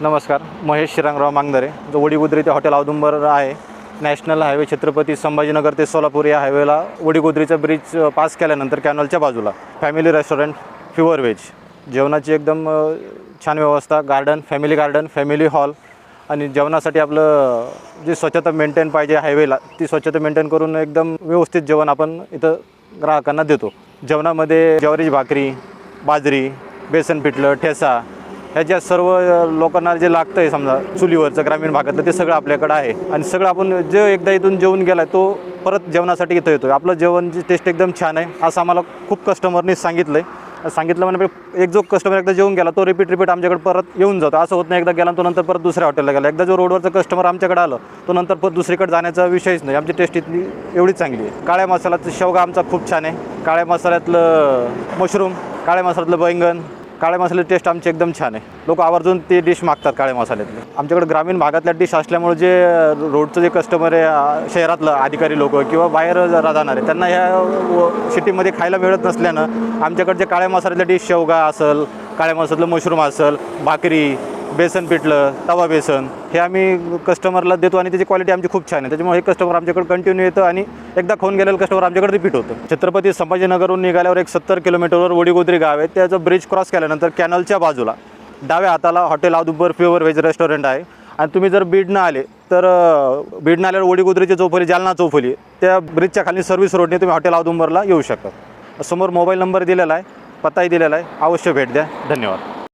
नमस्कार. महेश शिरांगराव मांगदरे, जो वडीगुद्री ते हॉटेल औदुंबर आहे. नॅशनल हायवे छत्रपती संभाजीनगर ते सोलापूर या हायवेला वडीगुद्रीचा ब्रिज पास केल्यानंतर कॅनलच्या बाजूला फॅमिली रेस्टॉरंट प्युअर व्हेज. जेवणाची एकदम छान व्यवस्था, गार्डन, फॅमिली हॉल आणि जेवणासाठी आपलं जी स्वच्छता मेंटेन पाहिजे हायवेला, ती स्वच्छता मेंटेन करून एकदम व्यवस्थित जेवण आपण इथं ग्राहकांना देतो. जेवणामध्ये ज्वारीची भाकरी, बाजरी, बेसन पिठलं, ठेचा, ह्या ज्या सर्व लोकांना जे लागतं आहे समजा चुलीवरचं ग्रामीण भागातलं, ते सगळं आपल्याकडं आहे. आणि सगळं आपण जे एकदा इथून जेवून गेला आहे तो परत जेवणासाठी इथं येतो. आपलं जेवणची टेस्ट एकदम छान आहे असं आम्हाला खूप कस्टमरनी सांगितलं म्हणजे एक जो कस्टमर एकदा जेवून गेला तो रिपीट आमच्याकडे परत येऊन जातो. असं होत नाही एकदा गेला तो नंतर परत दुसऱ्या हॉटेलला गेला. एकदा जो रोडवरचं कस्टमर आमच्याकडे आलं तो नंतर परत दुसरीकडे जाण्याचा विषयच नाही. आमची टेस्ट इथली एवढी चांगली आहे. काळ्या मसाल्याचं शेवगा आमचा खूप छान आहे. काळ्या मसाल्यातलं मशरूम, काळ्या मसाल्यातलं बैंगन, काळ्या मसाल्याची टेस्ट आमची एकदम छान आहे. लोक आवर्जून ते डिश मागतात काळ्या मसाल्यातले. आमच्याकडे ग्रामीण भागातल्या डिश असल्यामुळे जे रोडचं जे कस्टमर आहे, शहरातलं अधिकारी लोक किंवा बाहेर जाणारे, त्यांना ह्या सिटीमध्ये खायला मिळत नसल्यानं आमच्याकडे जे काळ्या मसाल्यातल्या डिश शेवगा असेल, काळ्या मसाल्यातलं मशरूम असेल, भाकरी, बेसन पिठलं, तवा बेसन, हे आम्ही कस्टमरला देतो आणि त्याची क्वालिटी आमची खूप छान आहे. त्याच्यामुळे हे कस्टमर आमच्याकडे कंटिन्यू येतं आणि एकदा खाऊन गेलेलं कस्टमर आमच्याकडे रिपीट होतं. छत्रपती संभाजीनगरहून निघाल्यावर एक 70 किलोमीटरवर वडीगुद्री गाव आहे. त्याचं ब्रिज क्रॉस केल्यानंतर कॅनलच्या बाजूला डाव्या हाताला हॉटेल औदुंबर प्युअर व्हेज रेस्टॉरंट आहे. आणि तुम्ही जर बीडनं आले तर बीडनं आल्यावर वडीगुद्रीची चौफुली, जालना चौफुली, त्या ब्रिजच्या खाली सर्व्हिस रोडने तुम्ही हॉटेल औदुंबरला येऊ शकता. समोर मोबाईल नंबर दिलेला आहे, पत्ताही दिलेला आहे. अवश्य भेट द्या. धन्यवाद.